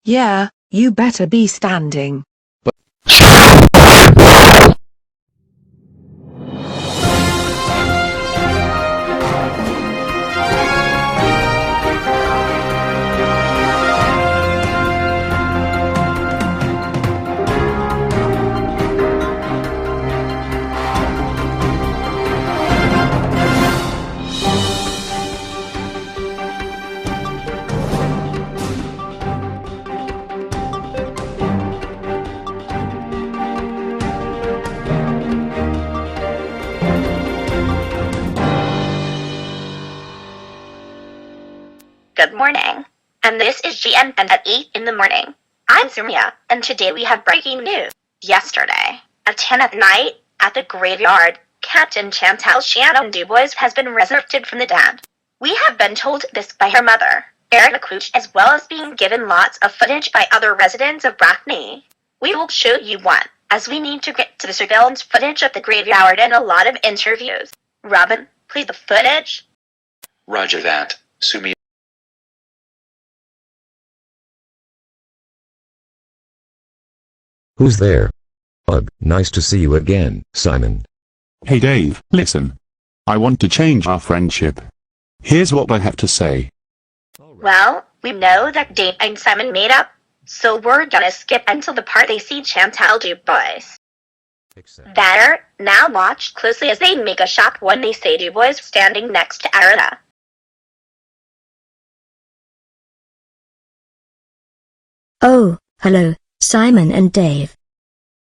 Yeah, you better be standing. Good morning, and this is GN and at 8 in the morning. I'm Zumia, and today we have breaking news. Yesterday, at 10 at night, at the graveyard, Captain Chantel Shannon Dubois has been resurrected from the dead. We have been told this by her mother, Barnacles, as well as being given lots of footage by other residents of Brackney. We will show you one, as we need to get to the surveillance footage of the graveyard and a lot of interviews. Robin, play the footage. Roger that, Sumi. Who's there? Ugh, nice to see you again, Simon. Hey Dave, listen. I want to change our friendship. Here's what I have to say. Well, we know that Dave and Simon made up, so we're gonna skip until the part they see Chantel Dubois. Better, now watch closely as they make a shot when they say Dubois standing next to Arina. Oh, hello, Simon and Dave.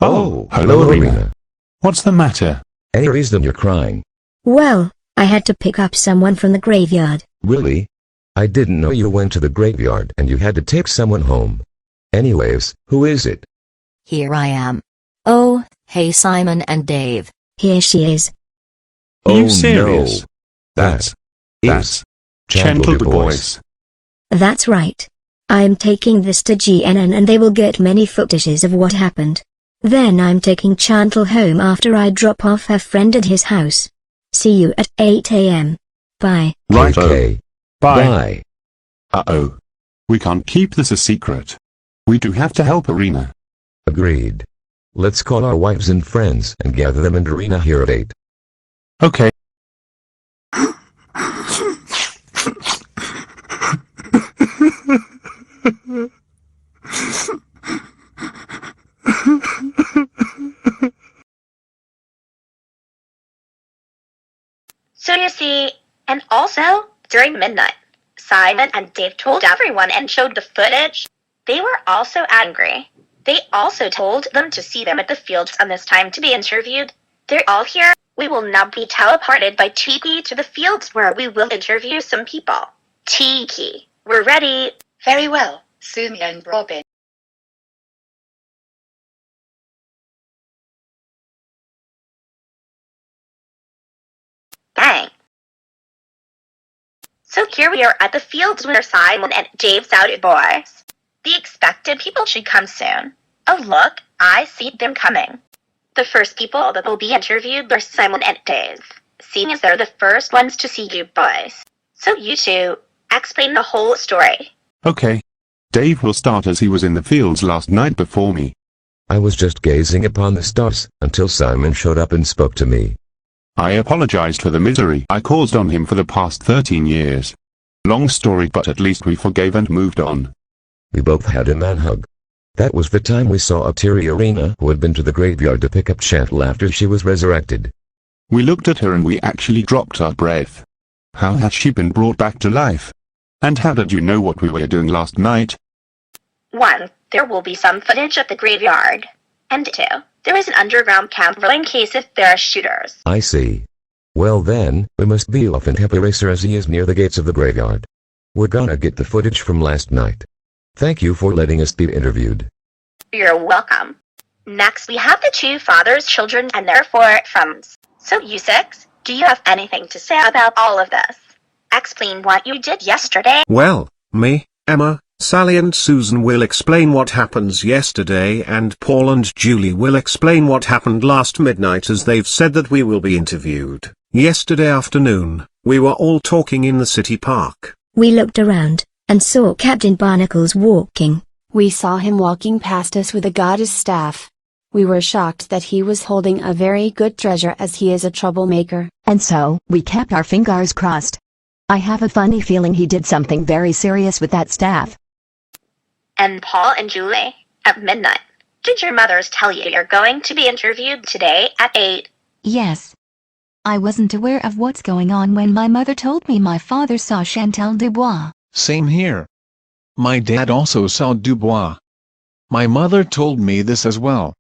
Oh, hello Arina. What's the matter? Any reason you're crying? Well, I had to pick up someone from the graveyard. Really? I didn't know you went to the graveyard and you had to take someone home. Anyways, who is it? Here I am. Oh, hey Simon and Dave. Here she is. Are you Oh serious? no. That's Chantel Dubois. That's right. I'm taking this to GNN and they will get many footages of what happened. Then I'm taking Chantel home after I drop off her friend at his house. See you at 8 a.m. Bye. Right. Okay. Bye. Bye. Uh-oh. We can't keep this a secret. We do have to help Arina. Agreed. Let's call our wives and friends and gather them in Arena here at 8. Okay. So you see, and also, during midnight, Simon and Dave told everyone and showed the footage. They were also angry. They also told them to see them at the fields on this time to be interviewed. They're all here. We will now be teleported by Tiki to the fields where we will interview some people. Tiki, we're ready. Very well, Sumi and Robin. Bang. So here we are at the fields where Simon and Dave's out boys. The expected people should come soon. Oh look, I see them coming. The first people that will be interviewed are Simon and Dave, seeing as they're the first ones to see you boys. So you two, explain the whole story. Okay. Dave will start as he was in the fields last night before me. I was just gazing upon the stars until Simon showed up and spoke to me. I apologized for the misery I caused on him for the past 13 years. Long story, but at least we forgave and moved on. We both had a man-hug. That was the time we saw a teary Arina who had been to the graveyard to pick up Chantel after she was resurrected. We looked at her and we actually dropped our breath. How had she been brought back to life? And how did you know what we were doing last night? 1. There will be some footage of the graveyard. And 2. There is an underground camp in case if there are shooters. I see. Well then, we must be off and help Eraser as he is near the gates of the graveyard. We're gonna get the footage from last night. Thank you for letting us be interviewed. You're welcome. Next we have the two fathers' children and their 4 friends. So you 6, do you have anything to say about all of this? Explain what you did yesterday. Well, me, Emma, Sally and Susan will explain what happens yesterday, and Paul and Julie will explain what happened last midnight, as they've said that we will be interviewed. Yesterday afternoon, we were all talking in the city park. We looked around and saw Captain Barnacles walking. We saw him walking past us with a goddess staff. We were shocked that he was holding a very good treasure as he is a troublemaker. And so, we kept our fingers crossed. I have a funny feeling he did something very serious with that staff. And Paul and Julie, at midnight, did your mothers tell you you're going to be interviewed today at 8? Yes. I wasn't aware of what's going on when my mother told me my father saw Chantel Dubois. Same here. My dad also saw Dubois. My mother told me this as well.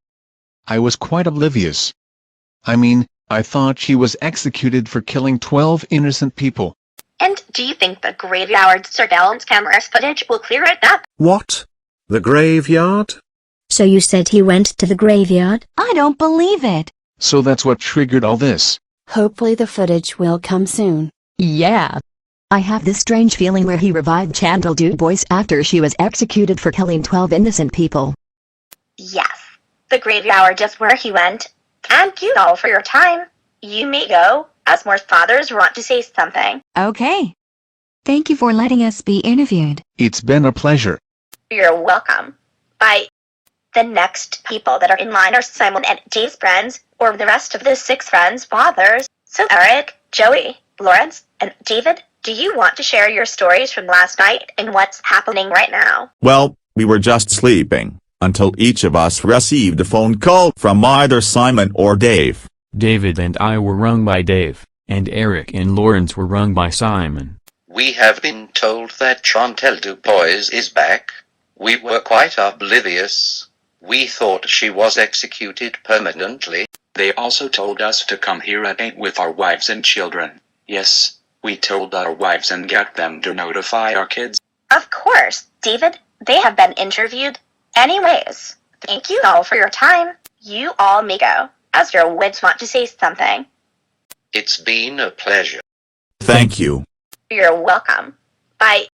I was quite oblivious. I mean, I thought she was executed for killing 12 innocent people. And do you think the graveyard surveillance camera's footage will clear it up? What? The graveyard? So you said he went to the graveyard? I don't believe it. So that's what triggered all this. Hopefully the footage will come soon. Yeah. I have this strange feeling where he revived Chantel Dubois after she was executed for killing 12 innocent people. Yes. The graveyard is where he went. Thank you all for your time. You may go, as more fathers want to say something. Okay. Thank you for letting us be interviewed. It's been a pleasure. You're welcome. Bye. The next people that are in line are Simon and Dave's friends, or the rest of the 6 friends' fathers. So Eric, Joey, Lawrence, and David, do you want to share your stories from last night and what's happening right now? Well, we were just sleeping, until each of us received a phone call from either Simon or Dave. David and I were rung by Dave, and Eric and Lawrence were rung by Simon. We have been told that Chantel Dubois is back. We were quite oblivious. We thought she was executed permanently. They also told us to come here at 8 with our wives and children. Yes, we told our wives and got them to notify our kids. Of course, David. They have been interviewed. Anyways, thank you all for your time. You all may go, as your wives want to say something. It's been a pleasure. Thank you. You're welcome. Bye.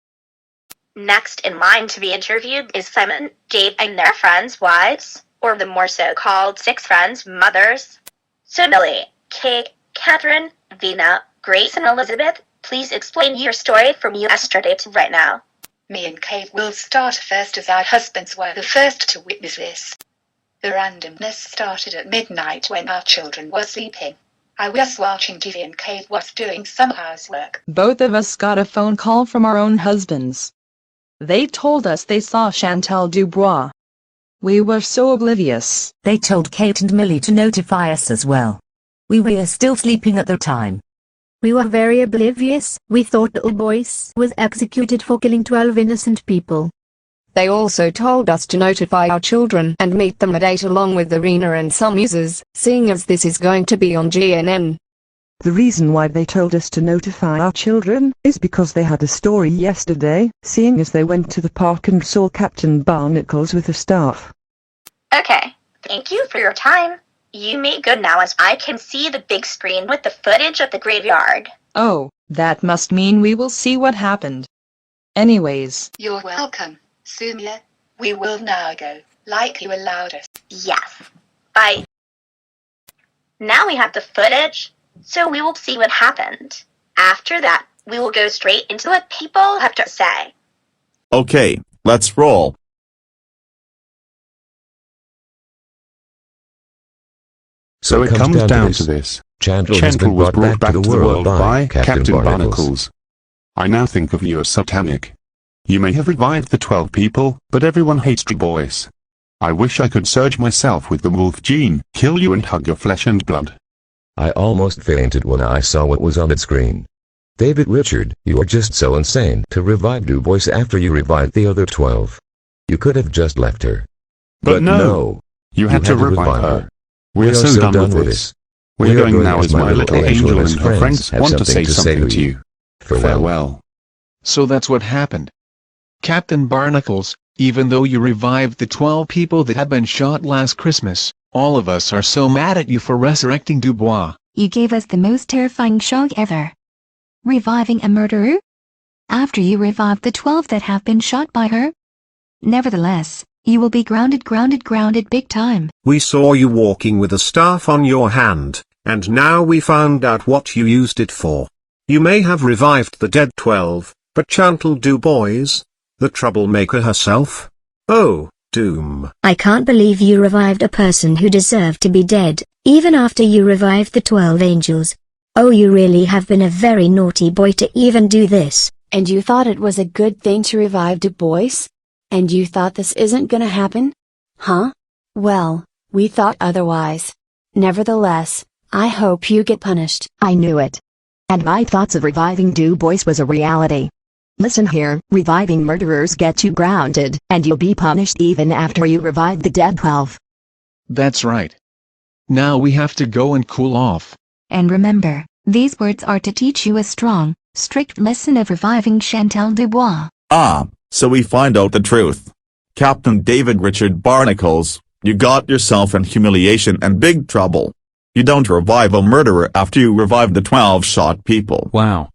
Next in line to be interviewed is Simon, Dave, and their friends' wives, or the more so-called 6 friends' mothers. So Millie, Kate, Catherine, Vina, Grace, and Elizabeth, please explain your story from yesterday to right now. Me and Kate will start first as our husbands were the first to witness this. The randomness started at midnight when our children were sleeping. I was watching TV and Kate was doing some housework. Both of us got a phone call from our own husbands. They told us they saw Chantel Dubois. We were so oblivious. They told Kate and Millie to notify us as well. We were still sleeping at the time. We were very oblivious. We thought Dubois was executed for killing 12 innocent people. They also told us to notify our children and meet them at 8 along with Irina and some users, seeing as this is going to be on GNN. The reason why they told us to notify our children is because they had a story yesterday, seeing as they went to the park and saw Captain Barnacles with the staff. Okay, thank you for your time. You may go now as I can see the big screen with the footage of the graveyard. Oh, that must mean we will see what happened. Anyways. You're welcome, Sumia. We will now go, like you allowed us. Yes. Bye. Now we have the footage, so we will see what happened. After that, we will go straight into what people have to say. Okay, let's roll. So it comes down to this. Chantel was brought back to the world by Captain Barnacles. I now think of you as satanic. You may have revived the 12 people, but everyone hates Dubois. I wish I could surge myself with the wolf gene, kill you and hug your flesh and blood. I almost fainted when I saw what was on the screen. David Richard, you are just so insane to revive Dubois after you revived the other 12. You could have just left her. But no, you had to revive her. We are so done with this. We're going now as my little angel and her friends want to say something to you. Farewell. So that's what happened. Captain Barnacles, even though you revived the 12 people that had been shot last Christmas, all of us are so mad at you for resurrecting Dubois. You gave us the most terrifying shock ever. Reviving a murderer? After you revived the 12 that have been shot by her? Nevertheless, you will be grounded big time. We saw you walking with a staff on your hand, and now we found out what you used it for. You may have revived the dead 12, but Chantel Dubois, the troublemaker herself? Oh, doom. I can't believe you revived a person who deserved to be dead, even after you revived the 12 angels. Oh, you really have been a very naughty boy to even do this. And you thought it was a good thing to revive Dubois? And you thought this isn't gonna happen? Huh? Well, we thought otherwise. Nevertheless, I hope you get punished. I knew it. And my thoughts of reviving Dubois was a reality. Listen here, reviving murderers gets you grounded, and you'll be punished even after you revive the dead 12. That's right. Now we have to go and cool off. And remember, these words are to teach you a strong, strict lesson of reviving Chantel Dubois. Ah, so we find out the truth. Captain David Richard Barnacles, you got yourself in humiliation and big trouble. You don't revive a murderer after you revive the 12 shot people. Wow.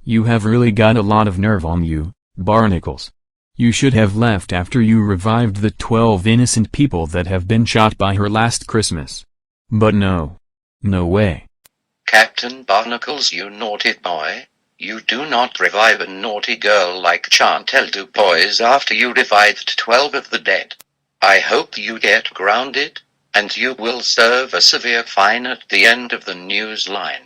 You have really got a lot of nerve on you, Barnacles. You should have left after you revived the 12 innocent people that have been shot by her last Christmas. But no. No way. Captain Barnacles, you naughty boy. You do not revive a naughty girl like Chantel Dubois after you revived 12 of the dead. I hope you get grounded, and you will serve a severe fine at the end of the news line.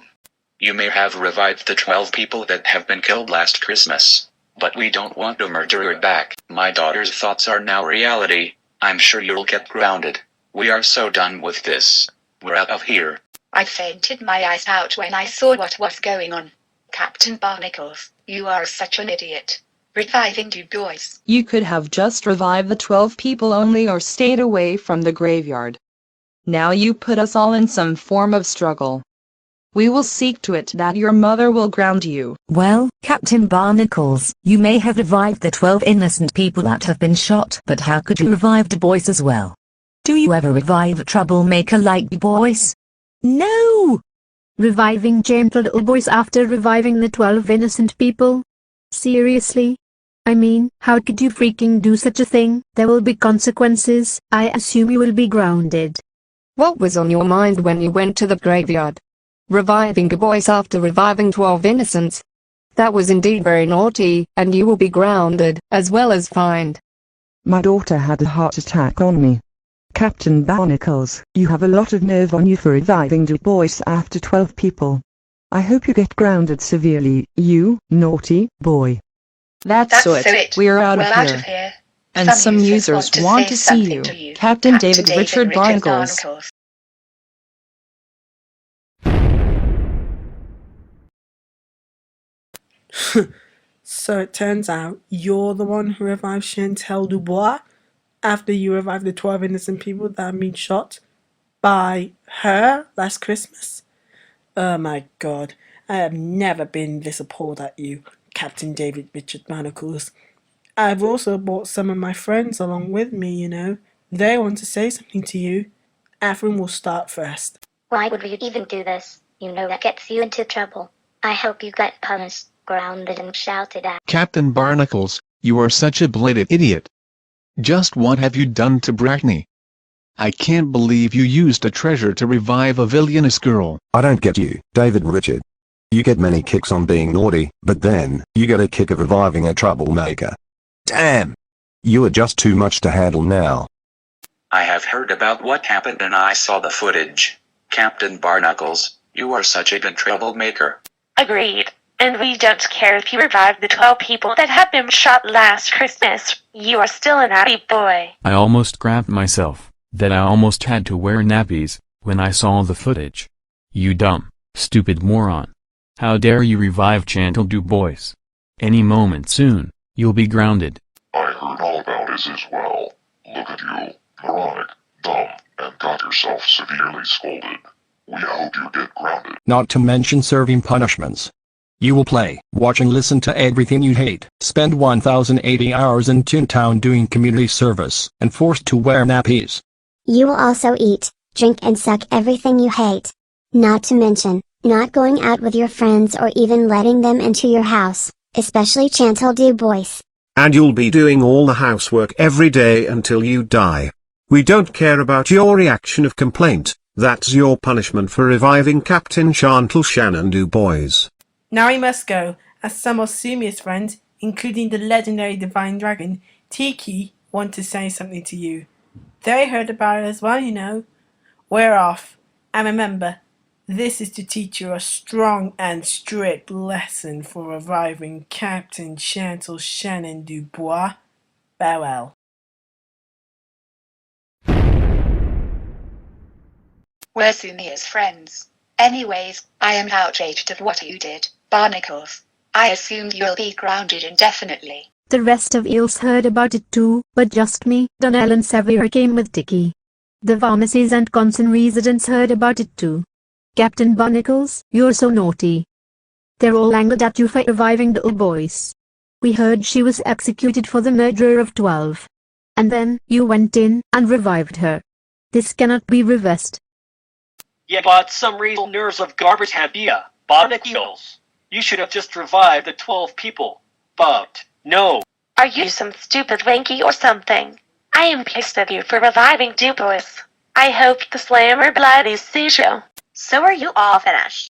You may have revived the 12 people that have been killed last Christmas, but we don't want a murderer back. My daughter's thoughts are now reality. I'm sure you'll get grounded. We are so done with this. We're out of here. I fainted my eyes out when I saw what was going on. Captain Barnacles, you are such an idiot. Reviving Dubois. You could have just revived the 12 people only or stayed away from the graveyard. Now you put us all in some form of struggle. We will seek to it that your mother will ground you. Well, Captain Barnacles, you may have revived the 12 innocent people that have been shot, but how could you revive Dubois as well? Do you ever revive a troublemaker like Dubois? No! Reviving Chantel Dubois after reviving the 12 innocent people? Seriously? I mean, how could you freaking do such a thing? There will be consequences. I assume you will be grounded. What was on your mind when you went to the graveyard? Reviving Dubois after reviving 12 innocents? That was indeed very naughty, and you will be grounded, as well as fined. My daughter had a heart attack on me. Captain Barnacles, you have a lot of nerve on you for reviving Dubois after 12 people. I hope you get grounded severely, you naughty boy. That's so it. We are out of here. And some users want to see you. Captain David Richard Barnacles. So it turns out you're the one who revived Chantel Dubois after you revived the 12 innocent people that have been shot by her last Christmas? Oh my god, I have never been this appalled at you, Captain David Richard Barnacles. I've also brought some of my friends along with me, you know. They want to say something to you. Afrin will start first. Why would we even do this? You know that gets you into trouble. I hope you get punished, grounded and shouted at. Captain Barnacles, you are such a blatant idiot. Just what have you done to Brackney? I can't believe you used a treasure to revive a villainous girl. I don't get you, David Richard. You get many kicks on being naughty, but then, you get a kick of reviving a troublemaker. Damn! You are just too much to handle now. I have heard about what happened and I saw the footage. Captain Barnacles, you are such a good troublemaker. Agreed. And we don't care if you revive the 12 people that have been shot last Christmas. You are still a naughty boy. I almost grabbed myself, that I almost had to wear nappies, when I saw the footage. You dumb, stupid moron. How dare you revive Chantel Dubois? Any moment soon, you'll be grounded. I heard all about it as well. Look at you, moronic, dumb, and got yourself severely scolded. We hope you get grounded. Not to mention serving punishments. You will play, watch and listen to everything you hate, spend 1,080 hours in Toontown doing community service, and forced to wear nappies. You will also eat, drink and suck everything you hate. Not to mention, not going out with your friends or even letting them into your house, especially Chantel Dubois. And you'll be doing all the housework every day until you die. We don't care about your reaction of complaint, that's your punishment for reviving Captain Chantel Shannon Dubois. Now we must go, as some of Sumia's friends, including the legendary Divine Dragon, Tiki, want to say something to you. They heard about it as well, you know. We're off. And remember, this is to teach you a strong and strict lesson for reviving Captain Chantel Shannon Dubois. Farewell. We're Sumia's friends. Anyways, I am outraged at what you did, Barnacles. I assumed you'll be grounded indefinitely. The rest of eels heard about it too, but just me, Donnell and Xavier came with Dickie. The pharmacies and Conson residents heard about it too. Captain Barnacles, you're so naughty. They're all angered at you for reviving Dubois. We heard she was executed for the murder of 12. And then, you went in and revived her. This cannot be reversed. Yeah, but some real nerves of garbage have ya, Barnacles. You should have just revived the 12 people. But, no. Are you some stupid wanky or something? I am pissed at you for reviving Dubois. I hope the slammer bloody sees you. So are you all finished?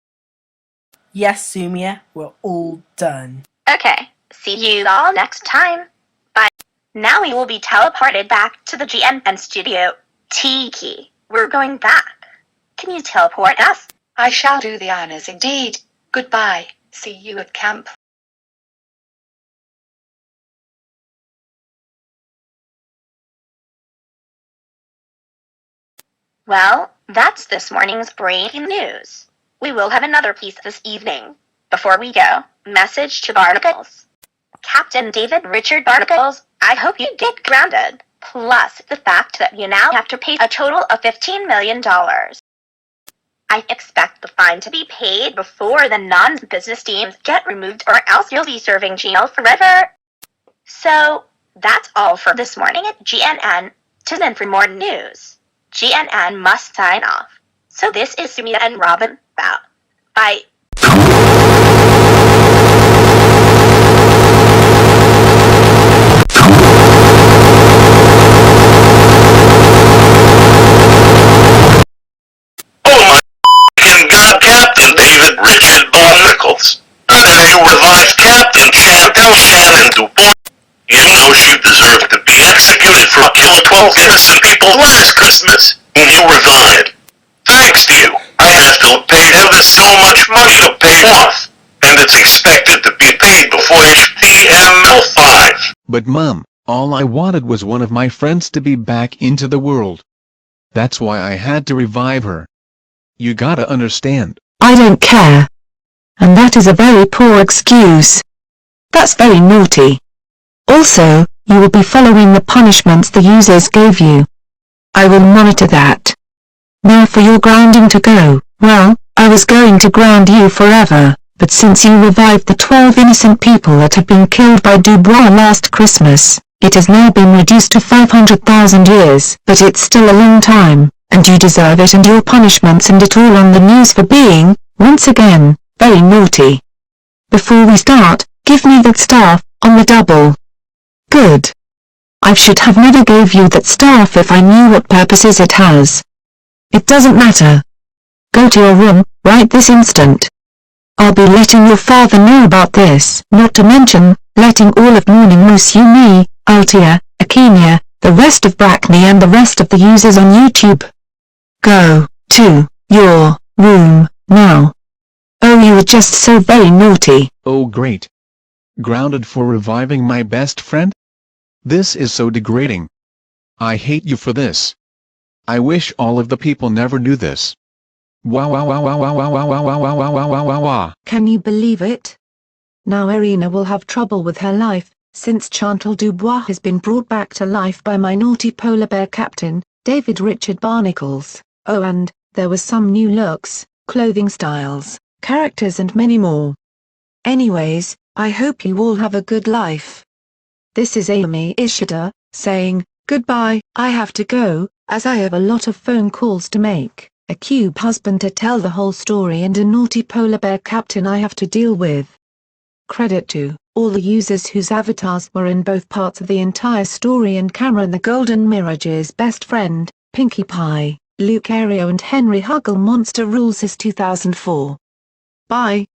Yes, Sumia, we're all done. Okay, see you all next time. Bye. Now we will be teleported back to the GNN studio. Tiki, we're going back. Can you teleport us? I shall do the honors indeed. Goodbye. See you at camp. Well, that's this morning's breaking news. We will have another piece this evening. Before we go, message to Barnacles. Captain David Richard Barnacles, I hope you get grounded. Plus the fact that you now have to pay a total of $15 million. I expect the fine to be paid before the non-business teams get removed, or else you'll be serving jail forever. So, that's all for this morning at GNN. Tune in for more news. GNN must sign off. So this is Sumia and Robin. Out. Bye. God, Captain David Richard Barnacles. And then you revived Captain Chantel Shannon Dubois. You know she deserved to be executed for killing 12 innocent people last Christmas, and you revived. Thanks to you, I have to pay ever so much money to pay off, and it's expected to be paid before HTML5. But Mom, all I wanted was one of my friends to be back into the world. That's why I had to revive her. You gotta understand. I don't care. And that is a very poor excuse. That's very naughty. Also, you will be following the punishments the users gave you. I will monitor that. Now for your grounding to go. Well, I was going to ground you forever, but since you revived the 12 innocent people that had been killed by Dubois last Christmas, it has now been reduced to 500,000 years. But it's still a long time, and you deserve it, and your punishments and it all on the news for being, once again, very naughty. Before we start, give me that staff, on the double. Good. I should have never gave you that staff if I knew what purposes it has. It doesn't matter. Go to your room, right this instant. I'll be letting your father know about this, not to mention, letting all of Morning Moose, Ayumi, Altia, Akemia, the rest of Brackney and the rest of the users on YouTube. Go to your room now. Oh, you were just so very naughty. Oh great. Grounded for reviving my best friend? This is so degrading. I hate you for this. I wish all of the people never knew this. Wow wow wow wow wow wow wow wow wow wow wow wow wow wow. Can you believe it? Now Irina will have trouble with her life, since Chantel Dubois has been brought back to life by my naughty polar bear captain, David Richard Barnacles. Oh, and there were some new looks, clothing styles, characters and many more. Anyways, I hope you all have a good life. This is Ayumi Ishida, saying, goodbye. I have to go, as I have a lot of phone calls to make, a cube husband to tell the whole story and a naughty polar bear captain I have to deal with. Credit to all the users whose avatars were in both parts of the entire story, and Cameron the Golden Mirage's best friend, Pinkie Pie, Luke Ario and Henry Huggle Monster Rules is 2004. Bye.